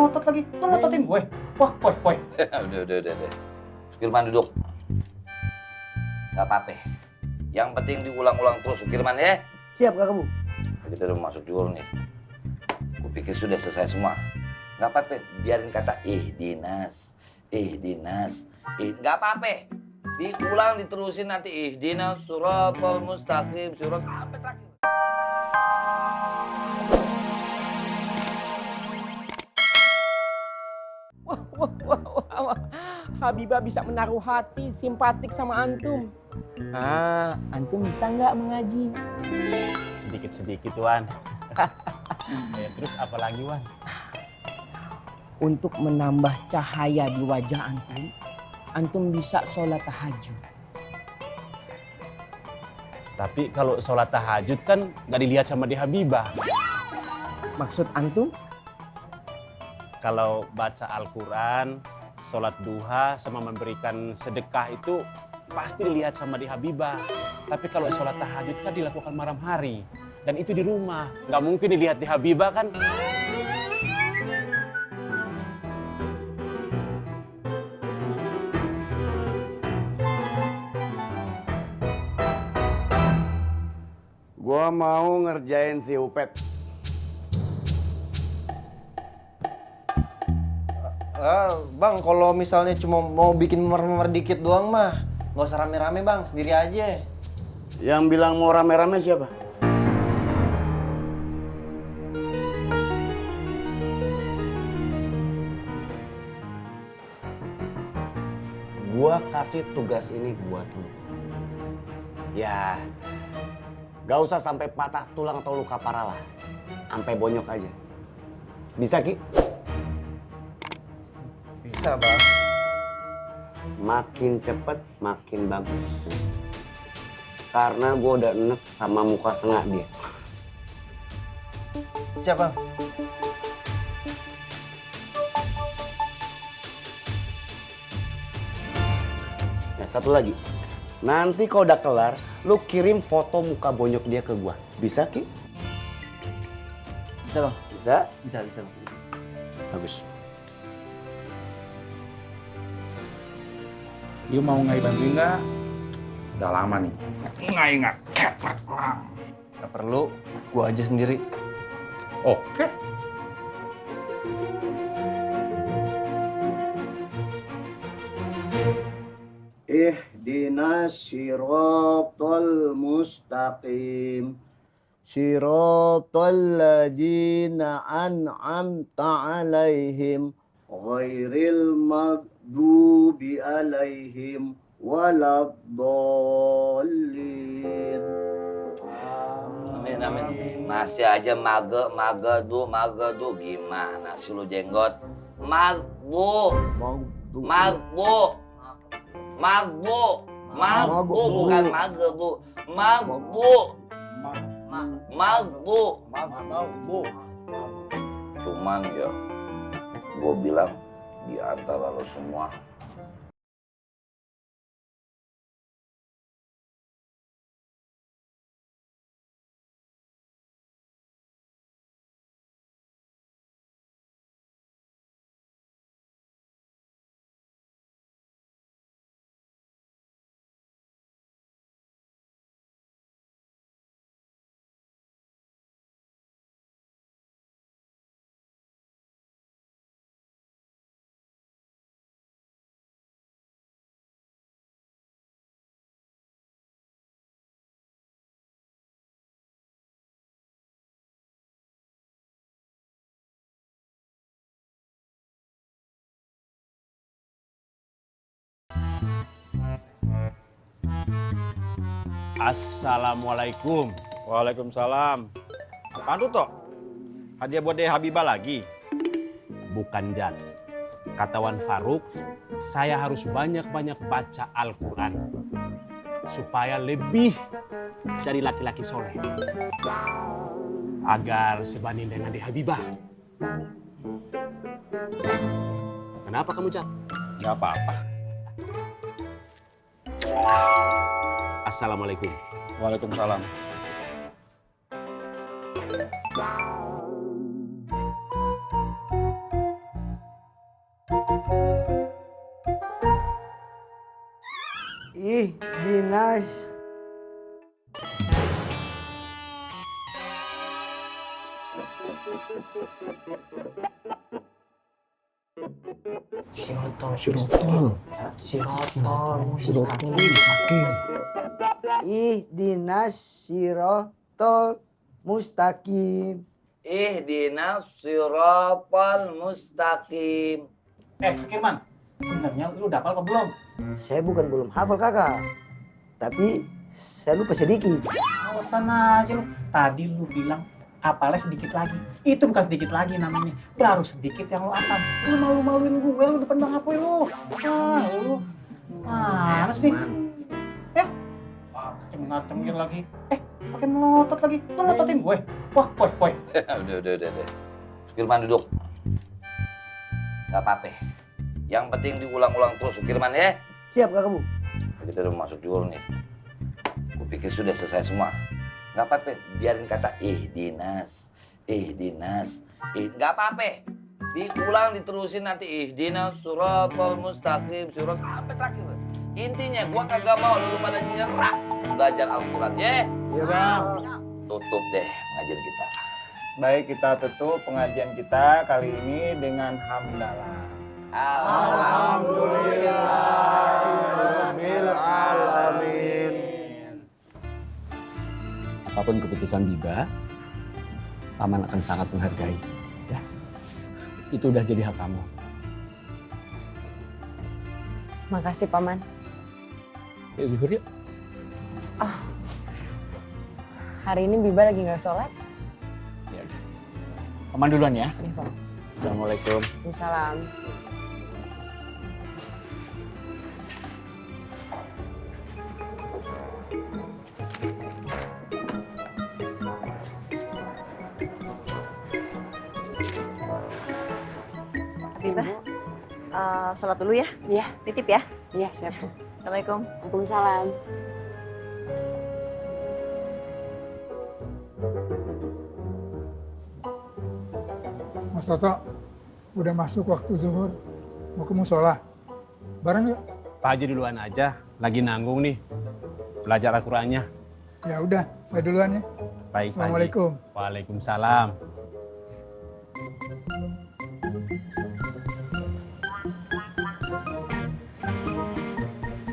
ngotot lagi. Lu ngototin gue. Wah, poy. Udah. Sukirman duduk. Gak apa-apa. Yang penting diulang-ulang terus Sukirman ya. Siap Kak Kamu. Kita udah masuk jual nih. Kupikir sudah selesai semua. Gak apa-apa, biarin kata dinas. Gak apa-apa. Diulang diterusin nanti ihdinas suratal mustaqim surat sampai terakhir. Wah. Habibah bisa menaruh hati, simpatik sama antum. Antum bisa nggak mengaji? Sedikit-sedikit, Wan. Ya, terus apa lagi, Wan? Untuk menambah cahaya di wajah antum bisa sholat tahajud. Tapi kalau sholat tahajud kan nggak dilihat sama di Habibah. Maksud antum? Kalau baca Al-Quran, sholat duha, sama memberikan sedekah itu pasti dilihat sama di Habibah. Tapi kalau sholat tahajud kan dilakukan malam hari. Dan itu di rumah, nggak mungkin dilihat di Habibah kan. Gua mau ngerjain si Upet. Bang, kalau misalnya cuma mau bikin memer-memer dikit doang mah, nggak usah rame-rame bang, sendiri aja. Yang bilang mau rame-rame siapa? Gua kasih tugas ini buat lu. Ya, gak usah sampai patah tulang atau luka parah lah. Sampai bonyok aja. Bisa, Ki? Bisa bang. Makin cepet, makin bagus. Karena gue udah enek sama muka sengak dia. Siap bang. Ya, satu lagi. Nanti kalau udah kelar, lu kirim foto muka bonyok dia ke gua. Bisa, Ki? Bisa bang. Bisa? Bisa bang. Bagus. You mau ngai bantuin nggak? Udah lama nih. Ngai nggak kepet lah. Gak perlu, gua aja sendiri. Oke. Ihdinas siratal mustaqim. Siratal ladzina an'amta alaihim. Ghairil maghdubi alaihim waladdallin. Amin. Masih aja magedu gimana sih lu jenggot? Magbu bukan magedu. Magbu. Cuman ya, gue bilang di antara lo semua Assalamualaikum. Waalaikumsalam. Apaan tuh, Tok? Hadiah buat Deh Habibah lagi? Bukan, Jat. Kata Wan Faruk, saya harus banyak-banyak baca Al-Quran. Supaya lebih jadi laki-laki soleh. Agar sebanding dengan Deh Habibah. Kenapa kamu, Jat? Gak apa-apa. Assalamualaikum. Waalaikumsalam. Ih, dinas. Ihdinas sirotol mustaqim. Ihdinas siratal mustaqim. Firman, sebenarnya lu udah hafal apa belum? Saya bukan belum hafal kakak, tapi saya lupa sedikit. Alasan aja lu. Tadi lu bilang hafalnya sedikit lagi. Itu bukan sedikit lagi namanya. Baru sedikit yang lu hafal. Lu malu-maluin gue lu depan bang Apoy lu. Lu. Mana sih? Cengar-cengir lagi. Pakai melotot lagi. Lu melototin gue. Wah, poy. Udah. Sukirman duduk. Gak apa-apa. Yang penting diulang-ulang terus Sukirman ya. Siap kakak bu. Kita udah masuk jual nih. Kupikir sudah selesai semua. Gak apa-apa. Biarin kata ihdinas. Gak apa-apa. Diulang diterusin nanti ihdinas siratal mustaqim. Surat sampai terakhir. Intinya gua kagak mau lu pada nyerah belajar Al-Quran ya. Iya bang. Tutup deh pengajian kita. Baik, kita tutup pengajian kita kali ini dengan hamdalah. Alhamdulillahirabbil alamin. Apapun keputusan Biba, Paman akan sangat menghargai. Ya, itu udah jadi hak kamu. Makasih Paman. Yuk zuhur yuk. Hari ini Biba lagi nggak sholat? Ya udah. Paman duluan ya. Iya Pak. Assalamualaikum. Waalaikumsalam. Biba, sholat dulu ya. Iya. Titip ya. Iya siap. Assalamualaikum. Waalaikumsalam. Mas Toto, udah masuk waktu zuhur. Mau ke musola. Bareng yuk. Pak Haji duluan aja, lagi nanggung nih. Belajar Al-Qur'annya. Ya udah, saya duluan ya. Baik, Pak Haji. Assalamualaikum. Waalaikumsalam.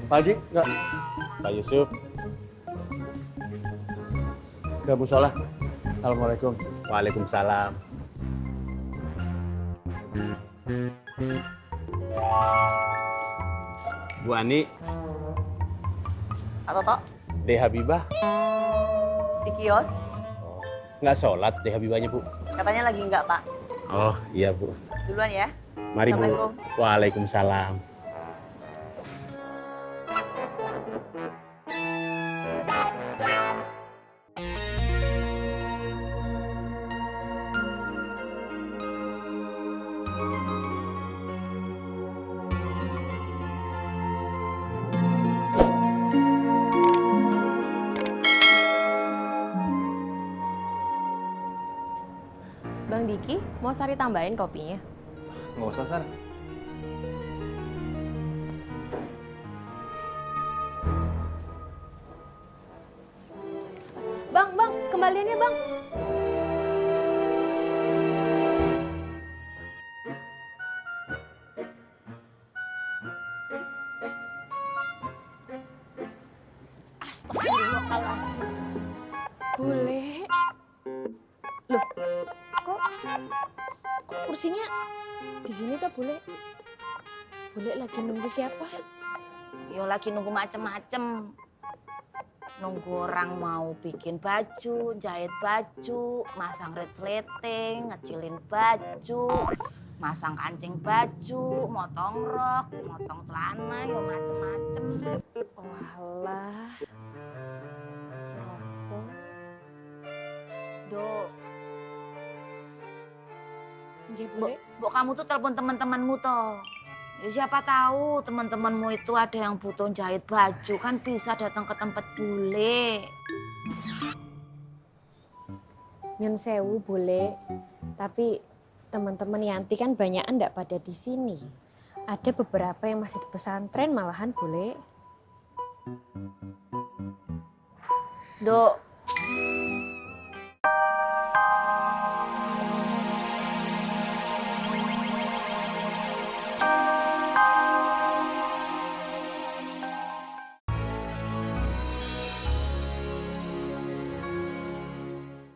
Pak Haji, enggak Pak Yusuf. ke musola. Assalamualaikum. Waalaikumsalam. Bu Ani, Pak Toto, Deh Habibah. di kios. Nggak sholat Deh Habibahnya, Bu? Katanya lagi enggak, Pak. Oh, iya, Bu. Duluan ya. Mari, Bu. Assalamualaikum. Waalaikumsalam. Bang Diki, mau Sari tambahin kopinya? Nggak usah, Sar. Bang, kembaliannya bang. Astagfirullahaladzim. Bule. Loh, kok kursinya di sini tuh Bule? Bule lagi nunggu siapa? Yo lagi nunggu macem-macem. Nunggu orang mau bikin baju, jahit baju, masang resleting, ngecilin baju, masang kancing baju, motong rok, motong celana, yo macem-macem. Walah. Siapa? Do, Nggih, Bule. Bu kamu tuh telepon teman-temanmu toh. Ya siapa tahu teman-temanmu itu ada yang butuh jahit baju, kan bisa datang ke tempat Bule. Nyun sewu Bule. Tapi teman-teman Yanti kan banyakan enggak pada di sini. Ada beberapa yang masih di pesantren malahan Bule. Dok,